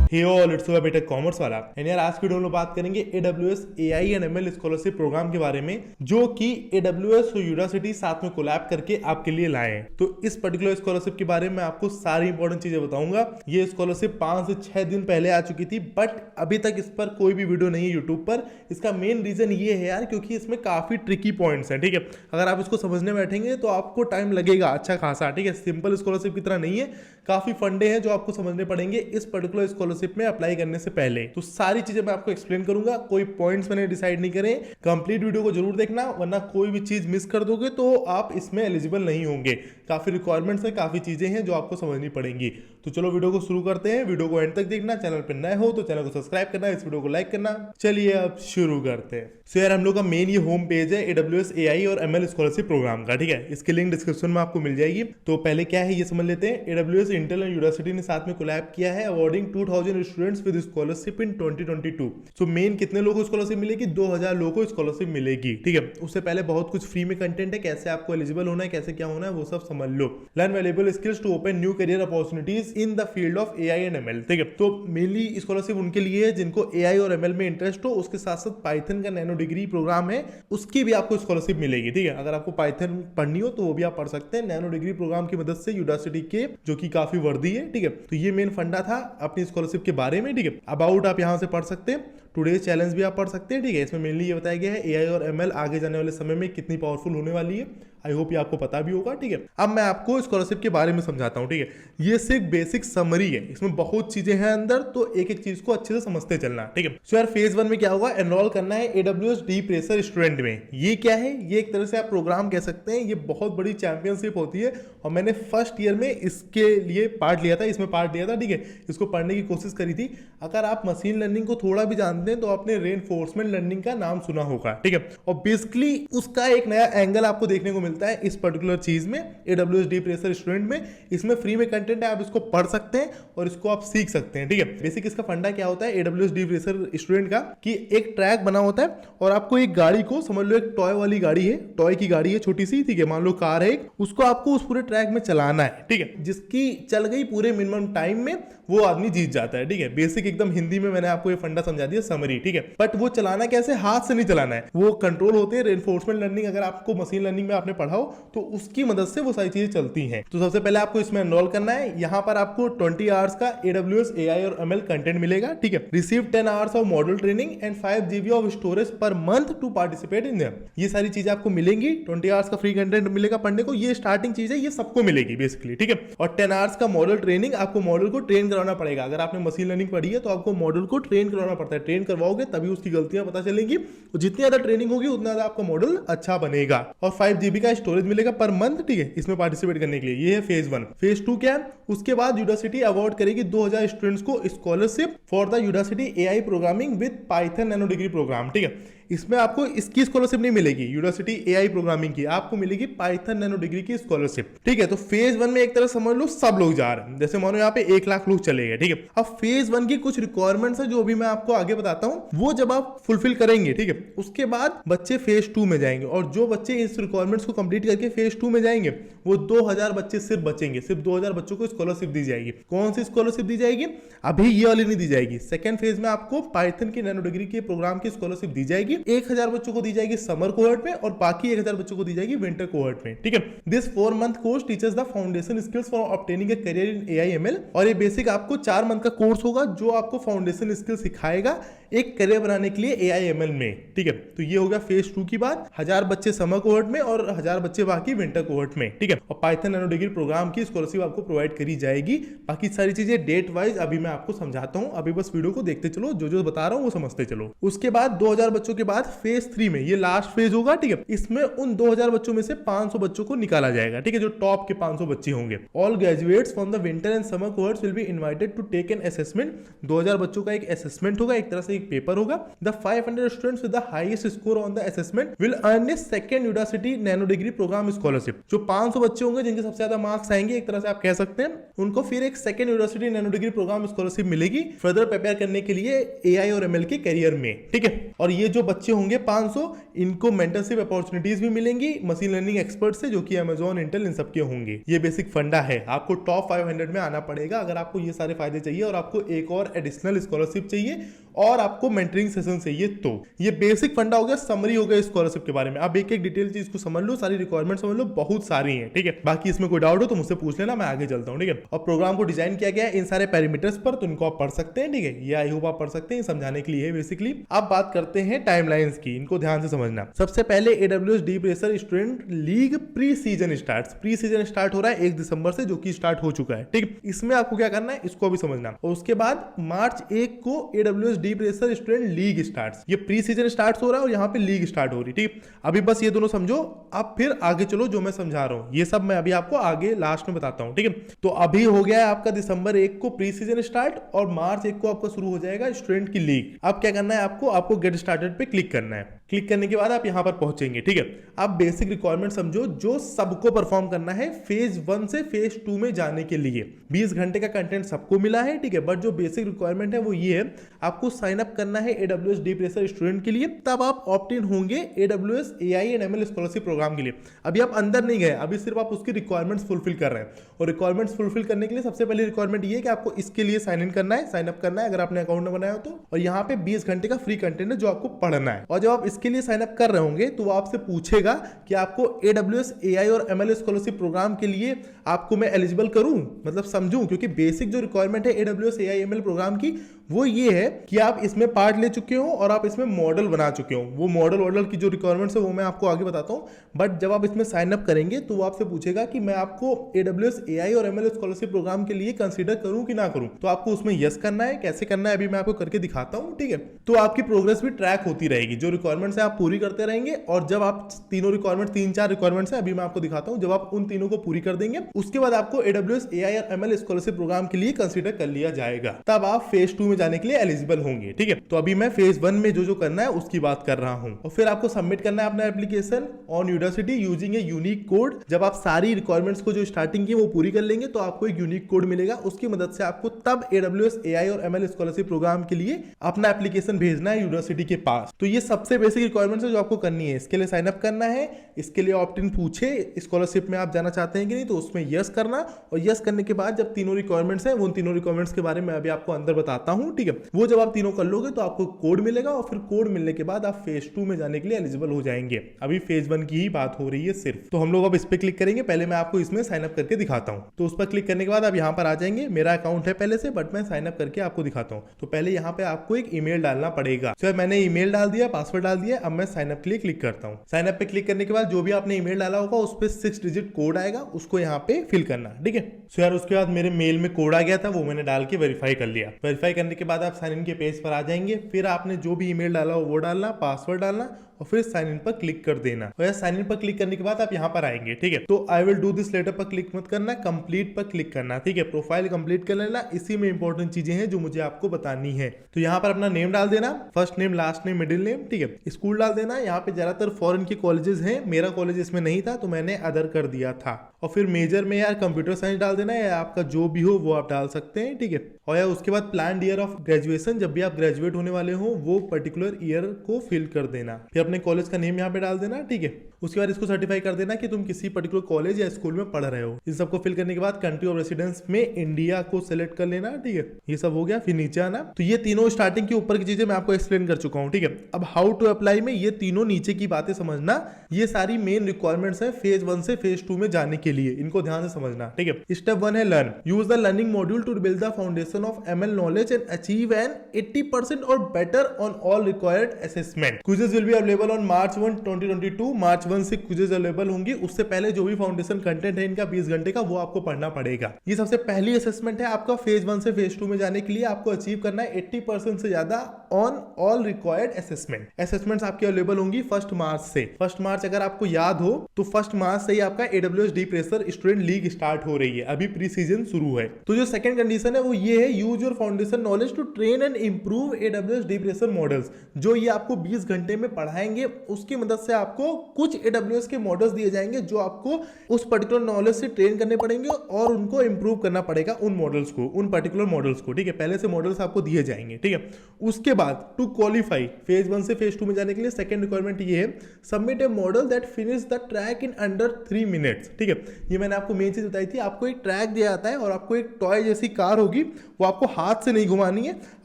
Hey all, it's बेटा commerce वाला। And यार आज की वीडियो में बात करेंगे AWS AI and ML scholarship program के बारे में, जो कि AWS और यूनिवर्सिटी साथ में कोलैब करके आपके लिए लाए हैं। तो इस पर्टिकुलर स्कॉलरशिप के बारे में आपको सारी इंपॉर्टेंट चीजें बताऊंगा। ये स्कॉलरशिप 5 से 6 दिन पहले आ चुकी थी, बट अभी तक इस पर कोई भी वीडियो नहीं है यूट्यूब पर। इसका मेन रीजन ये है यार, क्योंकि इसमें काफी ट्रिकी पॉइंट्स हैं। ठीक है, अगर आप इसको समझने बैठेंगे तो आपको टाइम लगेगा अच्छा खासा। ठीक है, सिंपल स्कॉलरशिप की तरह नहीं है, काफी फंडे हैं जो आपको समझने पड़ेंगे इस पर्टिकुलर स्कॉलरशिप में अप्लाई करने से पहले। तो सारी चीजें मैं आपको एक्सप्लेन करूंगा, कोई पॉइंट्स मैंने डिसाइड नहीं करे। कंप्लीट वीडियो को जरूर देखना, वरना कोई भी चीज मिस कर दोगे तो आप इसमें एलिजिबल नहीं होंगे। काफी रिक्वायरमेंट्स है, काफी चीजें हैं जो आपको समझनी पड़ेंगी। तो चलो वीडियो को शुरू करते हैं। वीडियो को एंड तक देखना, चैनल पर नए हो तो चैनल को सब्सक्राइब करना, इस वीडियो को लाइक करना। चलिए अब शुरू करते हैं। सो यार हम लोग का मेन ये होम पेज है AWS AI और ML स्कॉलरशिप प्रोग्राम का। ठीक है, इसकी लिंक डिस्क्रिप्शन में आपको मिल जाएगी। तो पहले क्या है ये समझ लेते हैं। AWS, इंटेल एंड यूनिवर्सिटी ने साथ में कोलैब किया है, awarding 2000 students with scholarship in 2022। So main कितने लोगों को स्कॉलरशिप मिलेगी? 2000 लोगों को स्कॉलरशिप मिलेगी। ठीक है, उससे पहले बहुत कुछ फ्री में कंटेंट है, कैसे आपको एलिजिबल होना है, कैसे क्या होना है, वो सब समझ लो। Learn valuable skills to open new career opportunities in the field of AI and ML। ठीक है, तो मेनली स्कॉलरशिप उनके लिए है जिनको AI और ML में इंटरेस्ट हो। उसके साथ साथ पाइथन का नैनो डिग्री प्रोग्राम है, उसकी भी आपको स्कॉलरशिप मिलेगी। ठीक है, अगर आपको पाइथन पढ़नी हो तो वो भी आप पढ़ सकते हैं नैनो डिग्री प्रोग्राम की मदद से, यूनिवर्सिटी के, जो कि काफी वर्दी है। ठीक है, तो ये मेन फंडा था अपनी स्कॉलरशिप के बारे में। ठीक है, अबाउट आप यहां से पढ़ सकते हैं, टुडेज चैलेंज भी आप पढ़ सकते हैं। ठीक है, इसमें मेनली ये बताया गया है AI और ML आगे जाने वाले समय में कितनी पावरफुल होने वाली है। आई होप ये आपको पता भी होगा। ठीक है, अब मैं आपको स्कॉलरशिप के बारे में समझाता हूँ। ठीक है, ये सिर्फ बेसिक समरी है, इसमें बहुत चीजें हैं अंदर, तो एक एक चीज को अच्छे से समझते चलना। ठीक है, सो यार फेज 1 में क्या होगा, एनरोल करना है AWS डीप रेसर स्टूडेंट में। ये क्या है? ये एक तरह से आप प्रोग्राम कह सकते हैं। ये बहुत बड़ी चैंपियनशिप होती है और मैंने फर्स्ट ईयर में इसके लिए पार्ट लिया था, इसमें पार्ट लिया था। ठीक है, इसको पढ़ने की कोशिश करी थी। अगर आप मशीन लर्निंग को थोड़ा भी जानते हैं तो आपने रेनफोर्समेंट लर्निंग का नाम सुना होगा। ठीक है, और बेसिकली उसका एक नया एंगल आपको देखने को मिलता है इस पर्टिकुलर चीज में, AWS डीप रेसर स्टूडेंट में। इसमें फ्री में कंटेंट है, आप इसको पढ़ सकते हैं और इसको आप सीख सकते हैं। ठीक है, बेसिक इसका फंडा क्या होता है AWS डीप रेसर स्टूडेंट का, कि एक ट्रैक बना होता है और आपको एक गाड़ी को, समझ लो एक टॉय वाली गाड़ी है, टॉय की गाड़ी है छोटी सी। ठीक है, मान लो कार है, उसको आपको उस पूरे ट्रैक में चलाना है। ठीक है, जिसकी चल गई पूरे मिनिमम टाइम में वो आदमी जीत जाता है। ठीक है, बेसिक एकदम हिंदी में मैंने आपको ये फंडा समझा दिया, समरी। ठीक है, बट वो चलाना कैसे? हाथ से नहीं चलाना है, वो कंट्रोल होते हैं। रेनफोर्समेंट लर्निंग अगर आपको मशीन लर्निंग में आपने पढ़ा हो तो उसकी मदद से वो सारी चीजें चलती हैं। तो सबसे पहले आपको इसमें एनरोल करना है। यहां पर आपको 20 आवर्स का AWS AI और ML कंटेंट मिलेगा। ठीक है, receive 10 hours of model training and 5 GB of storage per month to participate in them. ये सारी चीजें आपको मिलेंगी। 20 आवर्स का फ्री कंटेंट मिलेगा पढ़ने को, ये स्टार्टिंग चीज है, ये सबको मिलेगी बेसिकली। ठीक है, और 10 आवर्स का मॉडल ट्रेनिंग, आपको मॉडल को ट्रेन करवाना पड़ेगा। अगर आपने मशीन लर्निंग पढ़ी है तो आपको मॉडल को ट्रेन करवाना पड़ता है। ट्रेन करवाओगे तभी उसकी गलतियां पता चलेंगी, और जितनी ज्यादा ट्रेनिंग होगी उतना ज्यादा आपका मॉडल अच्छा बनेगा। और 5 GB का स्टोरेज मिलेगा पर मंथ। ठीक है, इसमें पार्टिसिपेट करने के लिए। ये है फेज 1। फेज 2 क्या है? उसके बाद यूनिवर्सिटी अवार्ड करेगी 2000 स्टूडेंट्स को scholarship for the university AI programming with Python nano degree program. ठीक है, इसमें आपको इसकी स्कॉलरशिप नहीं मिलेगी यूनिवर्सिटी AI प्रोग्रामिंग की, आपको मिलेगी पाइथन नैनो डिग्री की स्कॉलरशिप। ठीक है, तो फेज 1 में एक तरह समझ लो सब लोग जा रहे हैं, जैसे मानो यहाँ पे 1 लाख लोग चले गए। ठीक है, अब फेज 1 की कुछ रिक्वायरमेंट्स है जो भी मैं आपको आगे बताता हूँ, वो जब आप फुलफिल करेंगे, ठीक है, उसके बाद बच्चे फेज 2 में जाएंगे। और जो बच्चे इस रिक्वायरमेंट्स को कंप्लीट करके फेज 2 में जाएंगे, वो 2000 बच्चे सिर्फ बचेंगे। सिर्फ 2000 बच्चों को स्कॉलरशिप दी जाएगी। कौन सी स्कॉलरशिप दी जाएगी? अभी ये वाली नहीं दी जाएगी। सेकंड फेज में आपको पाइथन की नैनो डिग्री के प्रोग्राम की स्कॉलरशिप दी जाएगी। 1000 बच्चों को दी जाएगी समर कोहर्ट में और बाकी 1000 बच्चों को दी जाएगी विंटर कोहर्ट में। ठीक है, this 4 month course teachers the foundation skills for obtaining a career in AI ML। और ये बेसिक आपको 4 मंथ का कोर्स होगा जो आपको फाउंडेशन स्किल सिखाएगा एक करियर बनाने के लिए AI ML में। ठीक है, तो ये होगा फेज 2 की बात। 1000 बच्चे समर कोहर्ट में और 1000 बच्चे बाकी विंटर कोहर्ट में। ठीक है, और पाइथन नैनो डिग्री प्रोग्राम की स्कॉलरशिप आपको प्रोवाइड करी जाएगी। बाकी सारी चीजें डेट वाइज अभी मैं आपको समझाता हूं, अभी बस वीडियो को देखते चलो, जो जो बता रहा हूं वो समझते चलो। उसके बाद 2000 बच्चों के बाद फेज 3 में, ये लास्ट फेज होगा। ठीक है, इसमें उन 2000 बच्चों में से 500 बच्चों को निकाला जाएगा। ठीक है, जो टॉप के 500 बच्चे होंगे। All graduates from the winter and summer cohorts will be invited to take an assessment. 2000 बच्चों का एक असेसमेंट होगा, एक तरह से एक पेपर होगा। The 500 students with the highest score on the assessment will earn a second university nano degree program scholarship. जो 500 बच्चे होंगे जिनके सबसे ज्यादा मार्क्स आएंगे, एक तरह से आप कह सकते हैं, उनको फिर एक second university nano degree program scholarship मिलेगी फर्दर प्रिपेयर करने के लिए AI और ML के करियर में। ठीक है, और ये जो बच्चे होंगे 500, इनको मेंटरशिप अपॉर्चुनिटीज भी मिलेंगी मशीन लर्निंग एक्सपर्ट से, जो कि अमेजॉन, इंटेल, इन सबके होंगे। ये बेसिक फंडा है। आपको टॉप 500 में आना पड़ेगा अगर आपको ये सारे फायदे चाहिए और आपको एक और एडिशनल स्कॉलरशिप चाहिए और आपको मेंटरिंग सेशन चाहिए। तो ये बेसिक फंडा हो गया, समरी हो गया स्कॉलरशिप के बारे में। आप एक एक डिटेल चीज को समझ लो, सारी रिक्वायरमेंट समझ लो, बहुत सारी हैं, ठीक है। बाकी इसमें कोई डाउट हो तो मुझसे पूछ लेना, मैं आगे चलता हूँ, ठीक है। और प्रोग्राम को डिजाइन किया गया है इन सारे पैरामीटर्स पर, तो इनको आप पढ़ सकते हैं, ठीक है। ये आई होप आप पढ़ सकते हैं, समझाने के लिए है बेसिकली। अब बात करते हैं टाइमलाइंस की, इनको ध्यान से समझना। सबसे पहले AWS deep racer student league pre season start. Pre season start हो रहा है 1 दिसंबर से, जो कि स्टार्ट हो चुका है, ठीक। इसमें आपको क्या करना है, इसको भी समझना। और उसके बाद मार्च 1 को AWS deep racer student league starts. ये प्री सीजन स्टार्ट हो रहा है और यहाँ पे लीग स्टार्ट हो रही, ठीक। अभी बस ये दोनों समझो, अब फिर आगे चलो जो मैं समझा रहा हूँ, ये सब मैं अभी आपको आगे लास्ट में बताता हूँ, ठीक है। तो अभी हो गया है आपका दिसंबर 1 को प्री सीजन स्टार्ट और मार्च 1 को आपका शुरू हो जाएगा स्टूडेंट की लीग। अब क्या करना है आपको गेट स्टार्टेड पे क्लिक करना है। क्लिक करने के बाद आप यहां पर पहुंचेंगे, ठीक है। आप बेसिक रिक्वायरमेंट समझो जो सबको परफॉर्म करना है फेज 1 से फेज 2 में जाने के लिए। 20 घंटे का कंटेंट सबको मिला है, ठीक है। बट जो बेसिक रिक्वायरमेंट है वो ये है, आपको साइन अप करना है AWS डीप रेसर स्टूडेंट के लिए, तब आप ऑप्ट इन होंगे AWS AI and ML scholarship program के लिए। अभी आप अंदर नहीं गए, अभी सिर्फ आप उसकी रिक्वायरमेंट्स फुलफिल कर रहे हैं। और रिक्वायरमेंट्स फुलफिल करने के लिए सबसे पहली रिक्वायरमेंट ये है कि आपको इसके लिए साइन इन करना है, साइन अप करना है अगर आपने अकाउंट बनाया हो तो। और यहाँ पे 20 घंटे का फ्री कंटेंट है जो आपको पढ़ना है। और जब आप इसके लिए साइन अप कर रहे होंगे तो वो आपसे पूछेगा कि आपको AWS AI और ML स्कॉलरशिप प्रोग्राम के लिए आपको मैं एलिजिबल करूं, मतलब समझूं, क्योंकि बेसिक जो रिक्वायरमेंट है AWS AI ML प्रोग्राम की वो ये है कि आप इसमें पार्ट ले चुके हो और आप इसमें मॉडल बना चुके हो। वो मॉडल की जो रिक्वायरमेंट्स है वो मैं आपको आगे बताता हूं। बट जब आप इसमें साइन अप करेंगे तो वो आपसे पूछेगा कि मैं आपको AWS AI और ML स्कॉलरशिप प्रोग्राम के लिए कंसीडर करूं कि ना करूं। तो आपको उसमें यस करना है। कैसे करना है अभी मैं आपको करके दिखाता हूं, ठीक है। तो आपकी प्रोग्रेस भी ट्रैक होती रहेगी, जो रिक्वायरमेंट्स है आप पूरी करते रहेंगे। और जब आप तीनों रिक्वायरमेंट 3-4 रिक्वायरमेंट्स है, अभी मैं आपको दिखाता हूं, जब आप उन तीनों को पूरी कर देंगे उसके बाद आपको AWS AI और ML स्कॉलरशिप प्रोग्राम के लिए कंसीडर कर लिया जाएगा। तब आप फेज 2 में जाने के लिए एलिजिबल होंगे, ठीक है। तो अभी मैं फेज 1 में जो करना है उसकी बात कर रहा हूं। और फिर आपको सबमिट करना है अपना application on Udacity using a unique code. जब आप सारी रिक्वायरमेंट्स को जो स्टार्टिंग की वो पूरी कर लेंगे तो आपको एक यूनिक कोड मिलेगा। उसकी मदद से आपको तब AWS AI और ML स्कॉलरशिप प्रोग्राम के लिए अपना एप्लीकेशन भेजना है यूनिवर्सिटी के पास। तो ये सबसे बेसिक रिक्वायरमेंट्स है जो आपको करनी है। इसके लिए साइन अप करना है, इसके लिए ऑप्ट इन पूछे स्कॉलरशिप में आप जाना चाहते हैं कि नहीं, तो उसमें यस करना। और यस करने के बाद जब तीनों रिक्वायरमेंट्स हैं, वो तीनों रिक्वायरमेंट्स के बारे में अभी आपको अंदर बताता हूं, ठीक है। वो जब आप तीनों कर लोगे तो आपको कोड मिलेगा और फिर कोड मिलने के बाद आप फेज 2 में जाने के लिए एलिजिबल हो जाएंगे। अभी फेज 1 की ही बात हो रही है सिर्फ। तो हम लोग अब इस पे क्लिक करेंगे। पहले मैं आपको इसमें साइन अप करके दिखाता हूं। तो उस पर क्लिक करने के बाद आप यहां पर आ जाएंगे। मेरा अकाउंट है पहले से, बट मैं साइन अप करके आपको दिखाता हूं। तो पहले यहां पे आपको एक ईमेल डालना पड़ेगा। तो मैंने ईमेल डाल दिया, पासवर्ड डाल दिया। अब मैं साइन अप के लिए क्लिक करता हूं। साइन अप पे क्लिक करने के बाद जो भी आपने ईमेल डाला होगा उस पे 6 डिजिट कोड आएगा, उसको यहाँ पे फिल करना, ठीक है। सो यार उसके बाद मेरे मेल में कोड आ गया था, वो मैंने डाल के वेरीफाई कर लिया। वेरीफाई करने के बाद आप साइन इन के पेज पर आ जाएंगे। फिर आपने जो भी ईमेल डाला हो वो डालना, पासवर्ड डालना और फिर साइन इन पर क्लिक कर देना। और साइन इन पर क्लिक करने के बाद आप यहाँ पर आएंगे, ठीक है। तो I will do this later पर क्लिक मत करना, कंप्लीट पर क्लिक करना, ठीक है। प्रोफाइल कंप्लीट कर लेना। इसी में इंपॉर्टेंट चीजें हैं जो मुझे आपको बतानी है। तो यहाँ पर अपना नेम डाल देना, first name, last name, middle name, ठीक है। स्कूल डाल देना। यहाँ पे ज्यादातर फॉरेन के कॉलेजेस हैं, मेरा कॉलेज इसमें नहीं था तो मैंने अदर कर दिया था। और फिर मेजर में यार कंप्यूटर साइंस डाल देना, या आपका जो भी हो वो आप डाल सकते हैं, ठीक है। और यार उसके बाद प्लान्ड ईयर ऑफ ग्रेजुएशन, जब भी आप ग्रेजुएट होने वाले हो वो पर्टिकुलर ईयर को फिल कर देना। फिर अपने कॉलेज का नेम यहाँ पे डाल देना, ठीक है। उसके बाद इसको सर्टिफाई कर देना कि तुम किसी पर्टिकुलर कॉलेज या स्कूल में पढ़ रहे हो। इन सबको फिल करने के बाद कंट्री ऑफ रेसिडेंस में इंडिया को सिलेक्ट कर लेना, ठीक है। ये सब हो गया। फिर नीचे आना। तो ये तीनों स्टार्टिंग के ऊपर की चीजें मैं आपको एक्सप्लेन कर चुका हूँ, ठीक है। अब हाउ टू अप्लाई में ये तीनों नीचे की बातें समझना। ये सारी मेन रिक्वायरमेंट्स है फेज 1 से फेज 2 में जाने के लिए, इनको ध्यान से समझना, ठीक है। स्टेप 1 है learn. Use the learning module to build the foundation of ML knowledge and achieve N 80% और better on all required assessment. Quizzes will be available on March 1, 2022। मार्च 1 से क्विजेस अवेलेबल होंगी। उससे पहले जो भी फाउंडेशन कंटेंट है इनका 20 घंटे का, वो आपको पढ़ना पड़ेगा। ये सबसे पहली असेसमेंट है आपका फेज 1 से फेज 2 में जाने के लिए। आपको अचीव करना है 80% से ज्यादा on all required assessment. Assessments आपकी अवेलेबल होंगी 1 मार्च से। 1 मार्च अगर आपको याद हो तो 1 मार्च से ही आपका AWS deep racer student league start हो रही है। अभी प्री सीजन शुरू है। तो जो सेकंड कंडीशन है वो ये है है use your foundation knowledge to train and improve AWS deep research models. जो ये आपको 20 घंटे में पढ़ाएंगे, उसकी मदद से आपको कुछ AWS के मॉडल्स दिए जाएंगे जो आपको उस पर्टिकुलर नॉलेज से ट्रेन करने पड़ेंगे और उनको इंप्रूव करना पड़ेगा उन मॉडल्स को, उन पर्टिकुलर मॉडल्स को। ठीक है, पहले से मॉडल्स आपको दिए जाएंगे। ठीक है, उसके बाद टू क्वालिफाई फेज 1 से फेज 2 में जाने के लिए सेकंड रिक्वायरमेंट ये है, submit A model that finish the track in under 3 minutes. ठीक है, ये मैंने आपको मेन चीज बताई थी। आपको एक ट्रैक दिया जाता है और आपको एक टॉय जैसी कार होगी, वो आपको हाथ से नहीं घुमानी है,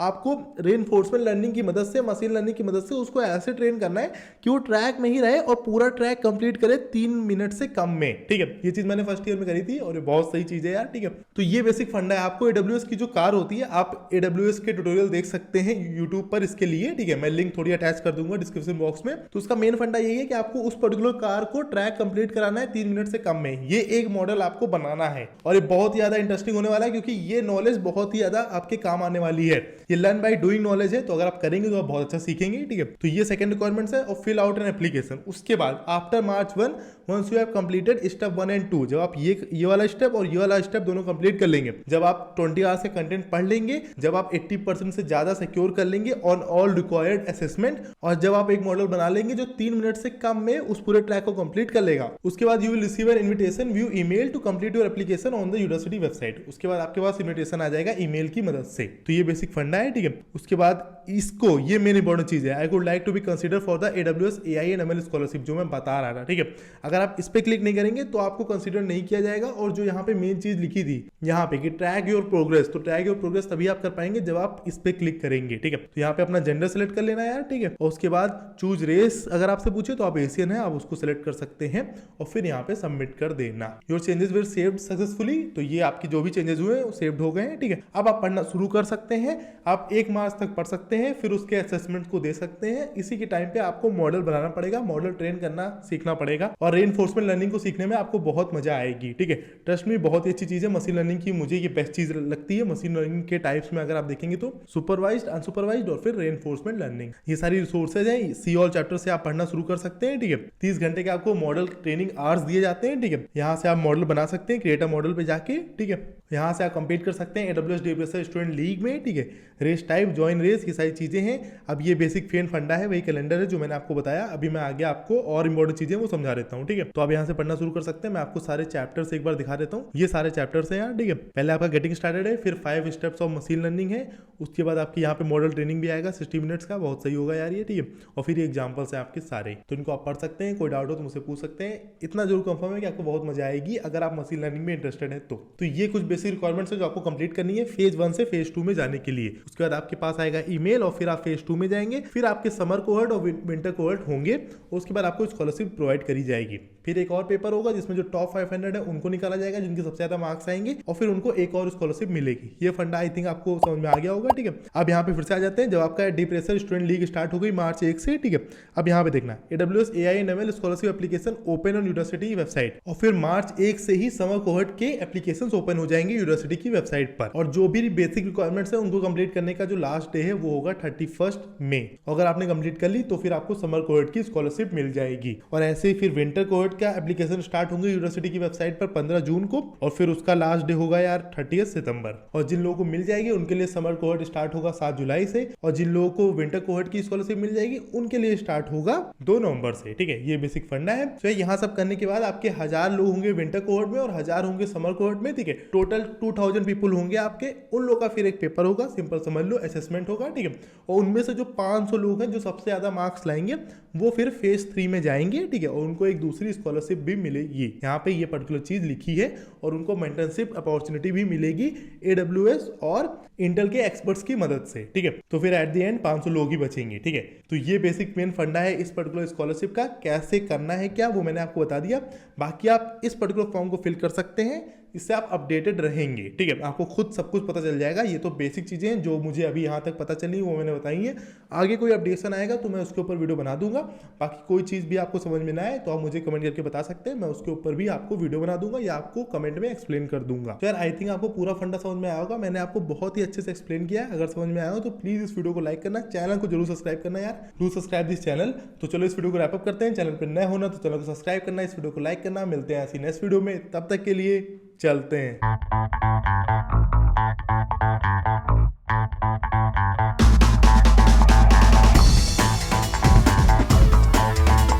आपको रेनफोर्समेंट लर्निंग की मदद से, मशीन लर्निंग की मदद से उसको ऐसे ट्रेन करना है कि वो ट्रैक में ही रहे और पूरा ट्रैक कंप्लीट करे 3 मिनट से कम में। ठीक है, ये चीज मैंने फर्स्ट ईयर में करी थी और ये बहुत सही चीज है यार। ठीक है, तो ये बेसिक फंडा है। आपको AWS की जो कार होती है, आप AWS के ट्यूटोरियल देख सकते हैं यूट्यूब पर इसके लिए। ठीक है, मैं लिंक थोड़ी अटैच कर दूंगा डिस्क्रिप्शन बॉक्स में। तो उसका मेन फंडा यही है कि आपको उस पर्टिकुलर कार को ट्रैक कंप्लीट कराना है 3 मिनट से कम में। ये एक मॉडल आपको बनाना है और ये बहुत ज्यादा इंटरेस्टिंग होने वाला है क्योंकि ये नॉलेज बहुत ही ज्यादा आपके काम आने वाली है। ये लर्न बाय डूइंग नॉलेज है, तो अगर आप करेंगे तो आप बहुत अच्छा सीखेंगे। ठीक है, तो ये सेकंड रिक्वायरमेंट्स है। और फिल आउट एन एप्लीकेशन। उसके बाद after March 1 once you have completed step 1 and 2, जब आप ये वाला स्टेप और ये वाला स्टेप दोनों कंप्लीट कर लेंगे, जब आप 20 आवर्स का कंटेंट पढ़ लेंगे, जब आप 80% से ज्यादा सिक्योर कर लेंगे ऑन ऑल रिक्वायर्ड असेसमेंट, और जब आप एक मॉडल बना लेंगे जो 3 मिनट से कम में उस पूरे ट्रैक को कंप्लीट कर लेगा, उसके बाद you will receive an invitation via email to complete your application on the university website. उसके बाद आपके पास इन्विटेशन आ जाएगा ईमेल की मदद से। तो ये बेसिक फंडा है। ठीक है, उसके बाद इसको, ये मेन इंपॉर्टेंट चीज है, I would like to be consider for the AWS AI and ML scholarship, जो मैं बता रहा था। ठीक है, अगर आप इस पे क्लिक नहीं करेंगे तो आपको कंसीडर नहीं किया जाएगा। और जो यहाँ पे मेन चीज लिखी थी यहाँ पे कि ट्रैक योर प्रोग्रेस, तो ट्रैक योर प्रोग्रेस तभी आप कर पाएंगे जब आप इस पे क्लिक करेंगे। ठीक है, तो यहाँ पे अपना जेंडर सेलेक्ट कर लेना यार। ठीक है, और उसके बाद चूज रेस, अगर आपसे पूछे तो आप एशियन है, आप उसको सेलेक्ट कर सकते हैं और फिर यहाँ पे सबमिट कर देना। Your changes were saved successfully, तो ये आपकी जो भी चेंजेस हुए वो सेव्ड हो गए हैं। ठीक है, अब आप पढ़ना शुरू कर सकते हैं। आप 1 मार्च तक पढ़ सकते हैं, फिर उसके असेसमेंट को दे सकते हैं। इसी के टाइम पे आपको मॉडल बनाना पड़ेगा, मॉडल ट्रेन करना सीखना पड़ेगा और रेनफोर्समेंट लर्निंग को सीखने में आपको बहुत मजा आएगी। ठीक है, ट्रस्ट में बहुत ही अच्छी चीज है मशीन लर्निंग की, मुझे ये बेस्ट चीज लगती है। मशीन लर्निंग के टाइप्स में अगर आप देखेंगे तो सुपरवाइज्ड, अनसुपरवाइज्ड और फिर रेनफोर्समेंट लर्निंग, ये सारी रिसोर्सेज हैं। सी ऑल चैप्टर से आप पढ़ना शुरू कर सकते हैं। ठीक है, 30 घंटे के आपको मॉडल ट्रेनिंग आवर्स दिए जाते हैं। ठीक है, यहाँ से आप मॉडल बना सकते हैं, क्रिएट अ मॉडल पे जाके। ठीक है, यहाँ से आप कंपीट कर सकते हैं AWS deep research student league में। ठीक है, रेस टाइप, ज्वाइन रेस, ये सारी चीजें हैं। अब ये बेसिक फेन फंडा है, वही कैलेंडर है जो मैंने आपको बताया। अभी मैं आगे आपको और इंपॉर्टेंट चीजें वो समझा देता हूँ। ठीक है, तो आप यहाँ से पढ़ना शुरू कर सकते हैं। मैं आपको सारे चैप्टर्स एक बार दिखा देता हूँ। ये सारे चैप्टर्स हैं यहाँ। ठीक है, पहले आपका गेटिंग स्टार्टेड है, फिर 5 स्टेप्स ऑफ मशीन लर्निंग है, उसके बाद आपके यहाँ पे मॉडल ट्रेनिंग भी आएगा 60 मिनट्स का, बहुत सही होगा यार ये। ठीक है, और फिर एग्जाम्पल्स है आपके सारे, तो इनको आप पढ़ सकते हैं। कोई डाउट हो तो मुझसे पूछ सकते हैं। इतना जरूर कंफर्म है कि आपको बहुत मजा आएगी अगर आप मशीन लर्निंग में इंटरेस्टेड है तो ये कुछ बेसिक रिक्वायरमेंट्स है जो आपको कंप्लीट करनी है फेज 1 से फेज 2 में जाने के लिए। उसके बाद आपके पास आएगा ईमेल और फिर आप फेज 2 में जाएंगे, फिर आपके समर कोहर्ट और विंटर कोहर्ट होंगे। उसके बाद आपको स्कॉलरशिप प्रोवाइड करी जाएगी। फिर एक और पेपर होगा जिसमें जो टॉप 500 है उनको निकाला जाएगा, जिनके सबसे ज्यादा मार्क्स आएंगे, और फिर उनको एक और स्कॉलरशिप मिलेगी। ये फंडा आई थिंक आपको समझ में आ गया होगा। ठीक है, अब यहाँ पे फिर से आ जाते हैं। जब आपका deep research student league start हो गई March 1 से। ठीक है, अब यहाँ पे देखना AWS AI and ML scholarship application open on university website, और फिर March 1 से ही समर कोहर्ट के एप्लीकेशंस ओपन हो जाएंगे यूनिवर्सिटी की वेबसाइट पर। और जो भी बेसिक रिक्वायरमेंट्स है उनको कंप्लीट करने का जो लास्ट डे है वो होगा 31 मई। अगर आपने कंप्लीट कर ली तो फिर आपको समर कोहर्ट की स्कॉलरशिप मिल जाएगी। और ऐसे ही फिर विंटर कोहर्ट का एप्लीकेशन स्टार्ट होंगे यूनिवर्सिटी की वेबसाइट पर 15 जून को, और फिर उसका लास्ट डे होगा यार 30 सितंबर। और जिन लोगों को मिल जाएगी उनके लिए समर कोहर्ट स्टार्ट होगा 7 जुलाई से, और जिन लोगों को विंटर कोहर्ट की स्कॉलरशिप मिल जाएगी उनके लिए स्टार्ट होगा 2 नवंबर से। ठीक है, ये बेसिक फंडा है। तो यहाँ सब करने के बाद आपके 1000 लोग होंगे विंटर कोहर्ट में और 1000 होंगे समर कोहर्ट में। ठीक है, टोटल 2000 पीपल होंगे आपके। उन लोगों का फिर एक पेपर होगा, सिंपल समझ लो असेसमेंट होगा। ठीक है, और उनमें से जो 500 लोग हैं जो सबसे ज्यादा मार्क्स लाएंगे वो फिर फेज 3 में जाएंगे। ठीक है, और उनको एक दूसरी स्कॉलरशिप भी मिलेगी। यहाँ पे ये पर्टिकुलर चीज लिखी है, और उनको मेंटरशिप अपॉर्चुनिटी भी मिलेगी AWS और इंटेल के एक्सपर्ट्स की मदद से। ठीक है, तो फिर एट द एंड 500 लोग ही बचेंगे। ठीक है, तो ये बेसिक मेन फंडा है इस पर्टिकुलर स्कॉलरशिप का। कैसे करना है क्या वो मैंने आपको बता दिया। बाकी आप इस पर्टिकुलर फॉर्म को फिल कर सकते हैं, इससे आप अपडेटेड रहेंगे। ठीक है, आपको खुद सब कुछ पता चल जाएगा। ये तो बेसिक चीजें हैं जो मुझे अभी यहाँ तक पता चली वो मैंने बताई हैं। आगे कोई अपडेशन आएगा तो मैं उसके ऊपर वीडियो बना दूंगा। बाकी कोई चीज भी आपको समझ में ना आए तो आप मुझे कमेंट करके बता सकते हैं, मैं उसके ऊपर भी आपको वीडियो बना दूंगा या आपको कमेंट में एक्सप्लेन कर दूंगा। तो यार आई थिंक आपको पूरा फंडा समझ में आया होगा। मैंने आपको बहुत ही अच्छे से एक्सप्लेन किया है। अगर समझ में आया हो तो प्लीज इस वीडियो को लाइक करना, चैनल को जरूर सब्सक्राइब करना यार, डू सब्सक्राइब दिस चैनल। तो चलो इस वीडियो को रैप अप करते हैं। चैनल पर नए होना तो चैनल को सब्सक्राइब करना, इस वीडियो को लाइक करना। मिलते हैं ऐसी नेक्स्ट वीडियो में, तब तक के लिए चलते हैं।